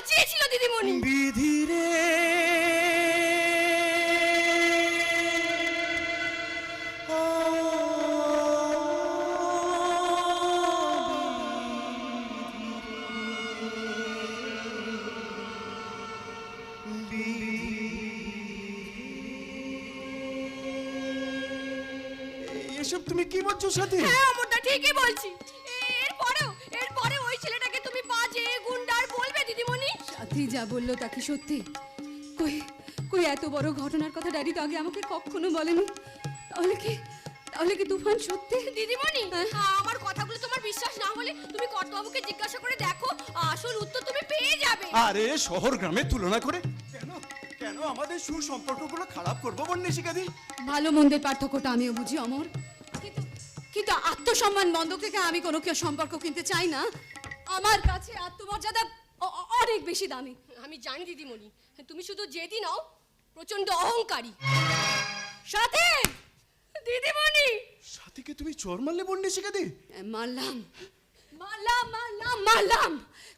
বাঁচিয়েছিল দিদিমণি। বিধি রে এসব তুমি কি বলছো সাথী? হ্যাঁ অমরদা ঠিকই বলছি। এরপরে ওই ছেলেটাকে তুমি বাজে গুন্ডার বলবে দিদিমণি? সাথী যা বললো তা কি সত্যি? কই কই এত বড় ঘটনার কথা ড্যাডি তো আগে আমাকে কখনো বলেনি। তাহলে কি তুফান সত্যি? দিদিমণি আমার কথাগুলো তোমার বিশ্বাস না হলে তুমি কর্তাবাবুকে জিজ্ঞাসা করে দেখো, আসল উত্তর তুমি পেয়ে যাবে। আরে শহর গ্রামে তুলনা করে কেন কেন আমাদের সুসম্পর্কগুলো খারাপ করবো বন্যশিকাদি? ভালো মন্দের পার্থক্যটা আমিও বুঝি অমর, কিন্তু আত্মসম্মান বন্ধক রেখে আমি কোনো কেউ সম্পর্ক কিনতে চাই না। আমার কাছে আত্মমর্যাদা অনেক বেশি দামি। আমি জানি দিদিমণি, তুমি শুধু জেদি নাও, প্রচন্ড অহংকারী। সাথে দিদিমণি সাথীকে তুমি চোর মারলে বন্যশিকাদি? মারলাম মারলাম মারলাম মারলাম,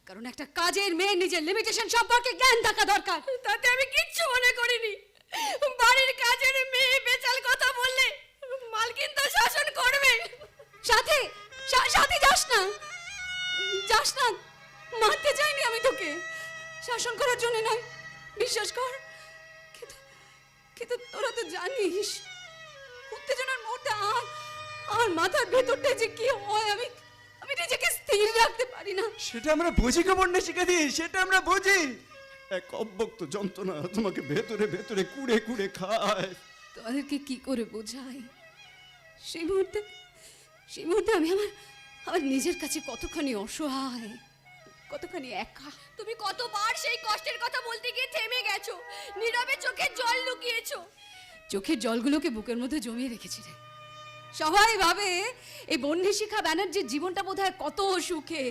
কারণ একটা কাজের মেয়ে নিজের লিমিটেশন সম্পর্কে জ্ঞান থাকা দরকার। তাতে আমি কিচ্ছু মনে করিনি। বাড়ির কাজের মেয়ে বেচাল কথা বললে মালকিন তো শাসন করবে। সাথে সাথে যাস না মারতে চাইনি আমি তোকে, শাসন করার জন্য নয়, বিশ্বাস কর। কিন্তু তোরা তো জানিস উত্তেজনার মুহূর্তে আমার মাথার ভেতরটা যে কি হয় আমি নিজেকে স্থির রাখতে পারি না। সেটা আমরা বুঝি গো বন্যশিকাদি, সেটা আমরা বুঝি। এক অব্যক্ত যন্ত্রণা তোমাকে ভেতরে ভেতরে কুড়ে কুড়ে খায়। তোমাদেরকে কি করে বোঝাই? সেই মুহূর্তে আমি আমার নিজের কাছে কতখানি অসহায়, কতখানি একা। তুমি কতবার সেই কষ্টের কথা বলতে গিয়ে থেমে গেছো, নীরবে চোখের জল লুকিয়েছো। চোখের জলগুলোকে বুকের মধ্যে জমিয়ে রেখেছি রে। সবাই ভাবে এই বন্যশিখা ব্যানার্জির জীবনটা বোধহয় কত সুখে,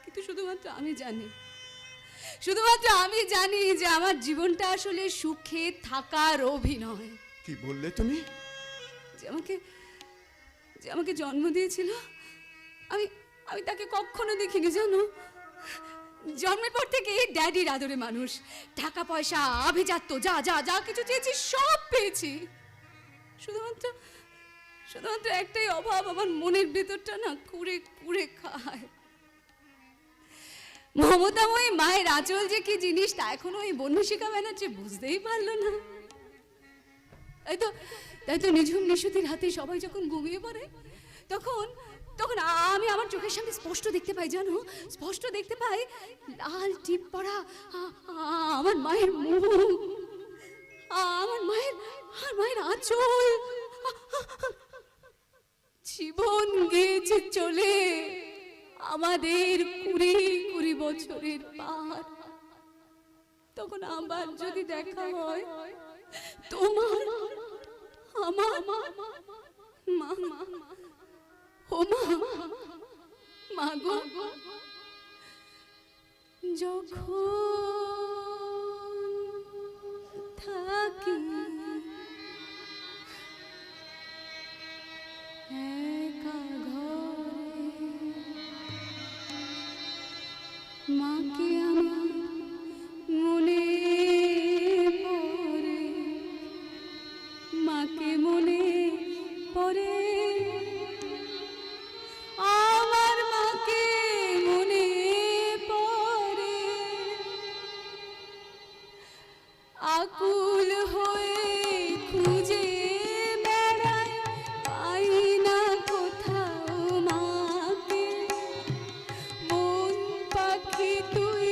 কিন্তু শুধুমাত্র আমি জানি যে আমার জীবনটা আসলে সুখে থাকার অভিনয়। কি বললে তুমি? যে আমাকে জন্ম দিয়েছিল আমি তাকে কখনো দেখিনি জানো। জন্মের পর থেকে ড্যাডির আদরে মানুষ, টাকা পয়সা আভিজাত্য যা যা যা কিছু চেয়েছি সব পেয়েছি। শুধুমাত্র একটাই অভাব, আমার মনের ভেতরটা না কুড়ে কুড়ে খায়। মমতাময়ী মায়ের আঁচল যে কি জিনিস তা এখনো এই বন্যশিখা ব্যানার্জি বুঝতেই পারলো না। তাই তো নিঝুম নিশুতির হাতে সবাই যখন ঘুমিয়ে পড়ে তখন আমি আমার চোখের সামনে স্পষ্ট দেখতে পাই জানো, স্পষ্ট দেখতে পাই লাল টিপ পড়া আমার মায়ের মুখ, আমার মায়ের আঁচল। জীবন গেছে চলে আমাদের 20 বছরের পার। তখন আবার যদি দেখা হয় তোমার আমার মা গো, যখন থাকি একা ঘরে, মাকে আমার মনে পড়ে, মাকে মনে পড়ে, আমার মাকে মনে পড়ে, আকুল হয়ে খুঁজে বেড়াই পাই না কোথাও মাকে। মন পাখি তুই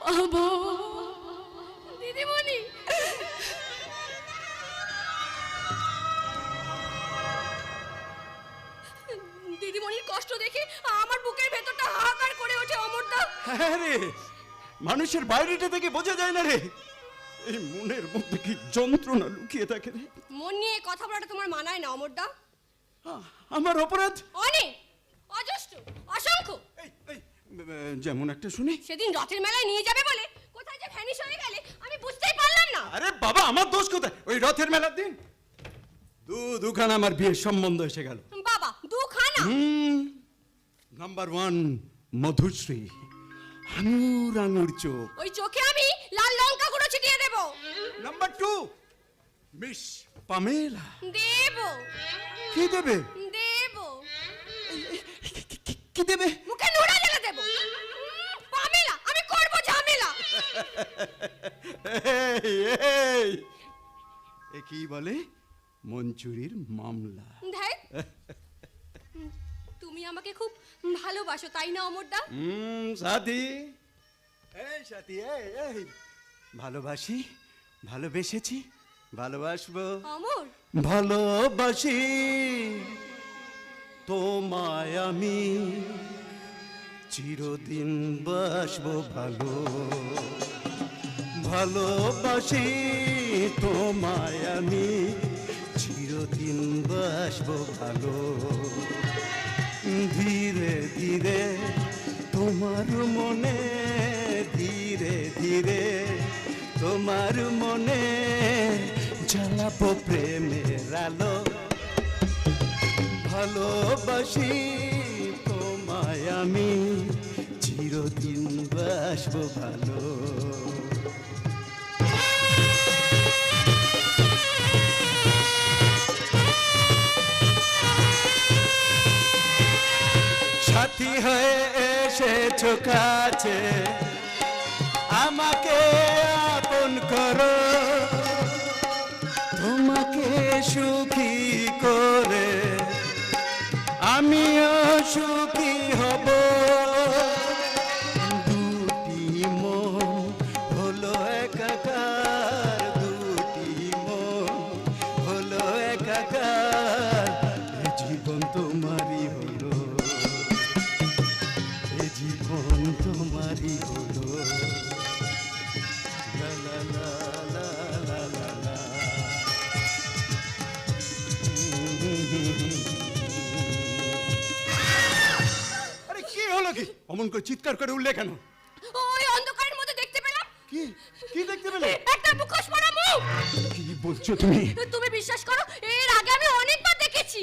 বাবা। দিদিমণি, দিদিমণির কষ্ট দেখে আমার বুকের ভেতরটা হাহাকার করে ওঠে অমরদা। হ্যাঁ রে, মানুষের বাইরেটা থেকে বোঝা যায় না রে, এই মনের মধ্যে কি যন্ত্রণা লুকিয়ে থাকে রে। মন নিয়ে কথা বলাটা তোমার মানায় না অমরদা। আমার অপরাধ অনেক, অজস্র, অসংখ্য। যেমন একটা শুনি। সেদিন রথের মেলায় নিয়ে যাবে বলে কোথায় যে ভ্যানিশ হয়ে গেলে আমি বুঝতেই পারলাম না। আরে বাবা, আমার দোষ কোথায়? ওই রথের মেলার দিন দুখানা আমার বিয়ের সম্বন্ধ এসে গেল। বাবা, দুখানা? নাম্বার 1 মধুশ্রী, আঙুর আঙুর চোখ, ওই চোখে আমি লাল লঙ্কা গুঁড়ো ছিটিয়ে দেব। Number 2 miss Pamela. দেব কি দেবে? দেব কি দেবে? মুখে নোড়া জ্বালা দেব। পামেলা, আমি করব ঝামেলা। এই, এই, এ কি বলে? মঞ্চুরির মামলা। ধ্যাৎ, তুমি আমাকে খুব ভালোবাসো তাই না অমরদা? সাথী, এই সাথী, এই ভালোবাসি, ভালোবেসেছি, ভালোবাসবো, অমর, ভালোবাসি তোমায় আমি, চিরদিন বাসবো ভালো, ভালোবাসি তোমায় আমি, চিরদিন বাসবো ভালো। ধীরে ধীরে তোমার মনে, ধীরে ধীরে তোমার মনে জ্বালাবো প্রেমের আলো, ভালোবাসি তোমায় আমি, চিরদিন বাসবো ভালো। সাথী হয়ে এসেছো কাছে, আমাকে আপন করো, তোমাকে সুখী করে আমিও সুখী হব। দুটি মন হলো একাকার, দুটি মন হলো একাকার, এ জীবন তোমারই হলো, এ জীবন তোমারই হলো। লা লা লা লা লা লা লা। আরে কি হলো কি? অমন করে চিৎকার করে উঠলে কেন? ওই অন্ধকারের মধ্যে দেখতে পেলাম। কি কি দেখতে পেলে? একটা মুখোশ পরা মুখ। কি বলছো তুমি? তুমি বিশ্বাস করো, এর আগে আমি অনেকবার দেখেছি।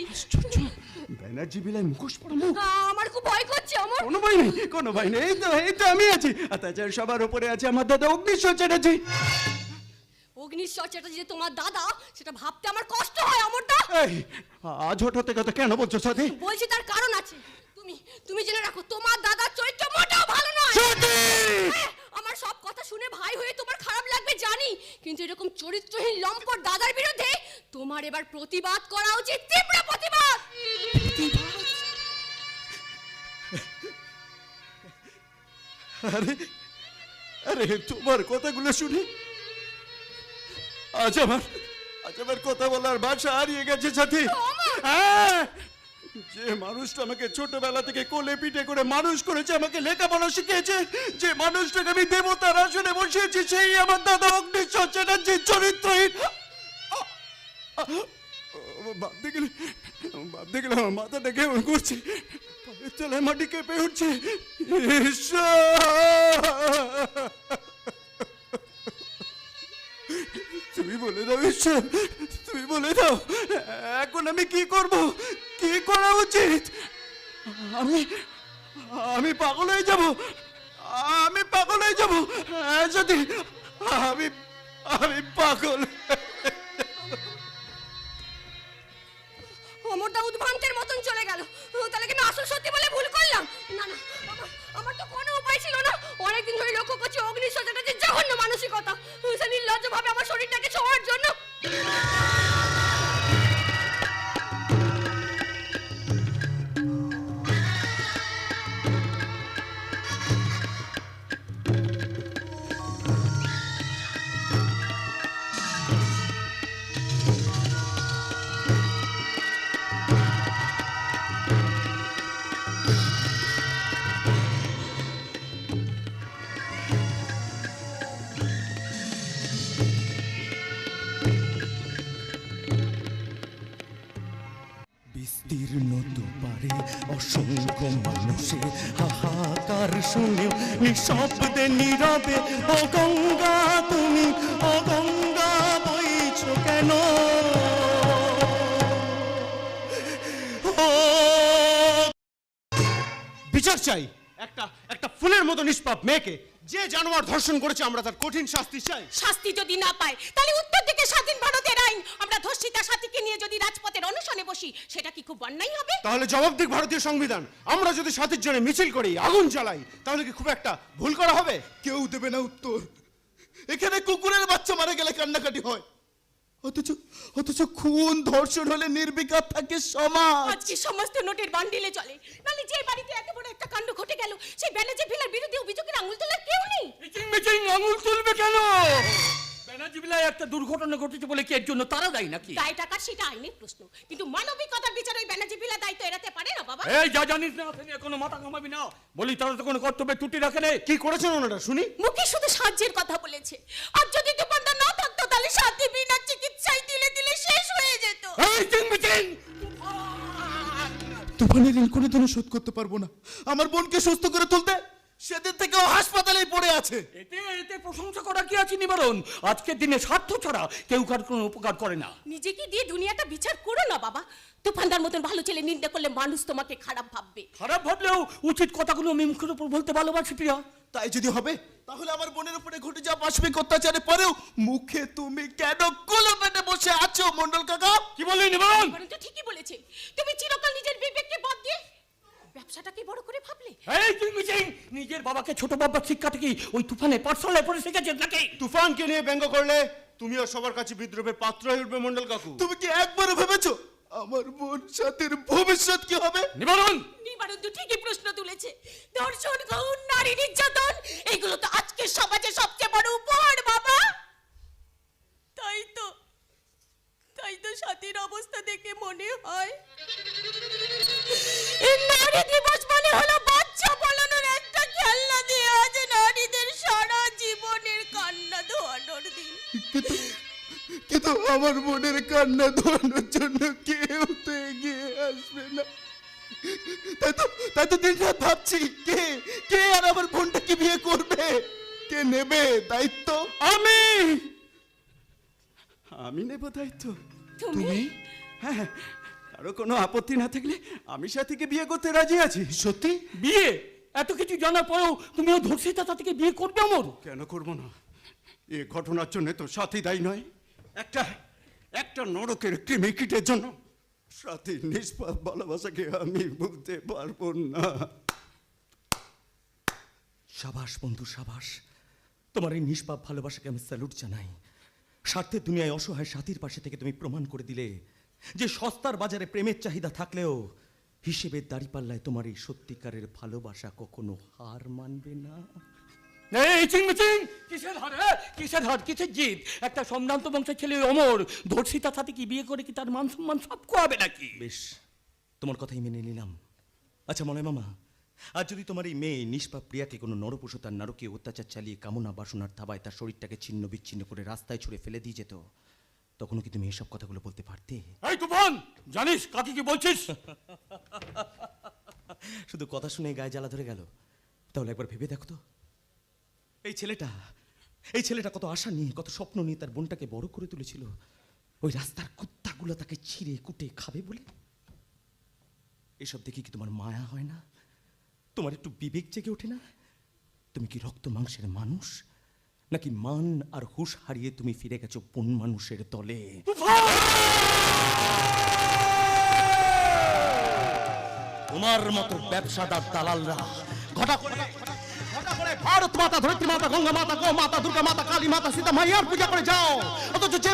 ব্যানার্জি বিলায় মুখোশ পরা মুখ? আমার খুব ভয় করছে অমর। কোনো ভয় নেই, কোনো ভয় নেই, এই তো আমি আছি। আর তাছাড়া সবার উপরে আছে আমার দাদা অগ্নিশ্বর চ্যাটার্জি। অগ্নিশ্বর চ্যাটার্জি যে তোমার দাদা, সেটা ভাবতে আমার কষ্ট হয় অমরদা। এই আজ হঠাৎ কথা কেন বলছো সাথী? বলছি তার কারণ আছে। তুমি জেনে রাখো, তোমার দাদার চরিত্র মোটেও ভালো নয়। সাথী! হ্যাঁ, আমার সব কথা শুনে ভাই হয়ে তোমার খারাপ লাগবে জানি, কিন্তু এরকম চরিত্রহীন লম্পট দাদার বিরুদ্ধে তোমার এবার প্রতিবাদ করা উচিত, তীব্র প্রতিবাদ। আরে আরে তোমার কথাগুলো শুনে আজ আমার কথা বলার ভাষা হারিয়ে গেছে সাথী। হ্যাঁ, যে মানুষটা আমাকে ছোটবেলা থেকে কোলে পিঠে করে মানুষ করেছে, আমাকে লেখাপড়া শিখিয়েছে, যে মানুষটাকে আমি দেবতার আসনে বসিয়েছি, সেই আমার দাদা অগ্নিশ্বর চ্যাটার্জির চরিত্রহীন। ভাবতে গেলে আমার মাথাটা কেমন করছে, পায়ের তলায় মাটি কেঁপে উঠছে। তুমি বলে দাও ঈশ্বর, তুমি বলে দাও, এখন আমি কি করব, কি করা উচিত? আমি পাগল হয়ে যাব, আমি পাগল হয়ে যাব যদি আমি পাগল। অমরদা উদ্ভ্রান্তের মতন চলে গেল। তাহলে কি আমি আসল সত্যি বলে ভুল করলাম? না না, আমার তো কোনো উপায় ছিল না। অনেকদিন ধরে লক্ষ্য করছি অগ্নিশ্বর চ্যাটার্জির জঘন্য মানসিকতা, সে নির্লজ্জভাবে আমার শরীরটাকে ছোঁয়ার জন্য। জীর্ণ দুপারে অসংখ্য মানুষে হাহাকার শুনে নিঃশব্দে নীরবে ও গঙ্গা তুমি ও গঙ্গা বইছো কেন ও বিচার চাই একটা একটা ফুলের মতো নিষ্পাপ মেয়েকে যে জানোয়ার ধর্ষণ করেছে আমরা তার কঠিন শাস্তি চাই। শাস্তি যদি না পায় তাহলে উত্তর দিকে স্বাধীন ভারতের আইন আমরা ধর্ষিতা সাথীকে নিয়ে যদি রাজপথের অনশনে বসি সেটা কি খুব অন্যায় হবে? তাহলে জবাব দিক ভারতীয় সংবিধান। আমরা যদি সাথীর জন্য মিছিল করি আগুন জ্বালাই তাহলে কি খুব একটা ভুল করা হবে? কেউ দেবে না উত্তর। এখানে কুকুরের বাচ্চা মারা গেলে কান্নাকাটি হয়, অথচ অথচ খুন ধর্ষণ হলে নির্বিকার থাকে সমাজ। আজকে সমস্ত নোটের বান্ডিলে চলে, নালে যে বাড়িতে এত বড় একটা কাণ্ড ঘটে গেল সেই ব্যানার্জি ভিলার বিরুদ্ধে অভিযোগের আঙুল তোলার কেউ নেই। মিচিং আঙুল তুলবে কেন? ব্যানার্জি বিলায় একটা দুর্ঘটনা ঘটেছে বলে কি এর জন্য তারা দায়ী নাকি? দায় টাকার সেটা আইনের প্রশ্ন, কিন্তু মানবিকতার বিচার ওই ব্যানার্জি ভিলা দায়িত্ব এড়াতে পারে না বাবা। এই যা জানিস না আপনি কোনো মাথা ঘামাবি না। বলি তারা তো কোনো কর্তব্যে ত্রুটি রাখে না। কি করেছেন ওনারা শুনি? মুখে শুধু সাহায্যের কথা বলেছে, আর যদি দোকানদার না থাকতো তাহলে সাথী বিনা চিকিৎসায় দিলে দিলে শেষ হয়ে যেত। এই মিচিং তুফানের ঋণ কোনোদিনও শোধ করতে পারবো না। আমার বোনকে সুস্থ করে তুলতে সেদিন থেকে ও হাসপাতালেই পড়ে আছে। এতে এতে প্রশংসা করা কি আছে নিবারণ? আজকের দিনে স্বার্থ ছাড়া কেউ কার কোনো উপকার করে না। নিজেকে দিয়ে দুনিয়াটা বিচার করো না বাবা। তুফানদার মতন ভালো ছেলে নিন্দা করলে মানুষ তোমাকে খারাপ ভাববে। খারাপ ভাবলেও উচিত কথাগুলো আমি মুখের উপর বলতে ভালোবাসি প্রিয়া। তাই যদি হবে তাহলে আমার বোনের উপরে ঘটে যাওয়া পাশবিক অত্যাচারের পরেও মুখে তুমি কেন কুলো পেটে বসে আছো মন্ডল কাকা? কি বললি নিবারণ? বরং তো ঠিকই বলেছে, তুমি চিরকাল নিজের বিবেককে বাদ দিয়ে ব্যবসাটাকে বড় করে ভাবলে। এই মিচিং নিজের বাবাকে ছোট বাবার শিক্ষাটা কি ওই তুফানে পাঠশালায় পড়ে শিখেছিস নাকি? তুফানকে নিয়ে ব্যঙ্গ করলে তুমিও সবার কাছে বিদ্রোহের পাত্র হয়ে উঠবে মন্ডল কাকু। তুমি কি একবারও ভেবেছো আমার বোন সাথীর ভবিষ্যৎ কি হবে? নিবারণ নিবারণ তো ঠিকই প্রশ্ন তুলেছে। ধর্ষণ, খুন, নারী নির্যাতন এগুলো তো আজকের সমাজে সবচেয়ে বড় উপহার বাবা। তাই তো সাথীর অবস্থা দেখে মনে হয় এই নারী দিবস মানে হলো বাচ্চা পালানোর একটা খেলনা দিয়ে আজ নারীদের সারা জীবনের কান্না ধোয়ানোর দিন। কিন্তু আমার বোনের কান্না ধোয়ানোর জন্য কেউ তো এগিয়ে আসবে না। তাই তো দিন রাত ভাবছি কে কে আর আমার বোনটাকে বিয়ে করবে, কে নেবে দায়িত্ব? আমি নেব দায়িত্ব। তুমি? হ্যাঁ, কারো কোনো আপত্তি না থাকলে আমি সাথীকে বিয়ে করতে রাজি আছি। সত্যি? বিয়ে? এত কিছু জানার পরেও তুমিও ধর্ষিতা তাকে বিয়ে করবে আমর? কেন করব না? এ ঘটনার জন্য তো সাথী দায়ী নয়। একটা নরকের কৃমিকীটের জন্য সাথীর নিষ্পাপ ভালোবাসাকে আমি বলতে পারবো না। সাবাস বন্ধু সাবাস, তোমার এই নিষ্পাপ ভালোবাসাকে আমি স্যালুট জানাই। স্বার্থের দুনিয়ায় অসহায় সাথীর পাশে থেকে তুমি প্রমাণ করে দিলে যে সস্তার বাজারে প্রেমের চাহিদা থাকলেও হিসেবের দাঁড়িপাল্লায় তোমার এই সত্যিকারের ভালোবাসা কখনো হার মানবে না। এই মিচিং কিসের হার? কিসের হার, কিসের জিত? একটা সম্ভ্রান্ত বংশের ছেলে অমর ধর্ষিতা সাথে কি বিয়ে করে কি তার মান সম্মান সব খোয়াবে নাকি? বেশ, তোমার কথাই মেনে নিলাম। আচ্ছা মলয় মামা, আর যদি তোমার এই মেয়ে নিষ্পাপ প্রিয়াকে কোনো নরপশু তার নারকীয় অত্যাচার চালিয়ে কামনা বাসনার থাবায় তার শরীরটাকে ছিন্ন বিচ্ছিন্ন করে রাস্তায় ছুঁড়ে ফেলে দিয়ে যেত, তখনও কি তুমি এসব কথাগুলো বলতে পারতে? এই তুফান, জানিস কাকে কি বলছিস? শুধু কথা শুনে গায়ে জ্বালা ধরে গেল। তাহলে একবার ভেবে দেখো তো, এই ছেলেটা কত আশা নিয়ে কত স্বপ্ন নিয়ে তার বোনটাকে বড় করে তুলেছিল, ওই রাস্তার কুত্তাগুলো তাকে ছিঁড়ে কুটে খাবে বলে। এসব দেখে কি তোমার মায়া হয় না? তোমার একটু বিবেক জেগে ওঠে না? তুমি কি রক্ত মাংসের মানুষ, নাকি মান আর হুঁশ হারিয়ে তুমি ফিরে গেছো বন মানুষের দলে? তোমার মতো ব্যবসাদার দালালরা ঘটা করে ভারত মাতা, ধরিত্রী মাতা, গঙ্গা মাতা, গো মাতা, দুর্গা মাতা, কালী মাতা, সীতা মাইয়ার পূজা করে যাও, অথচ যে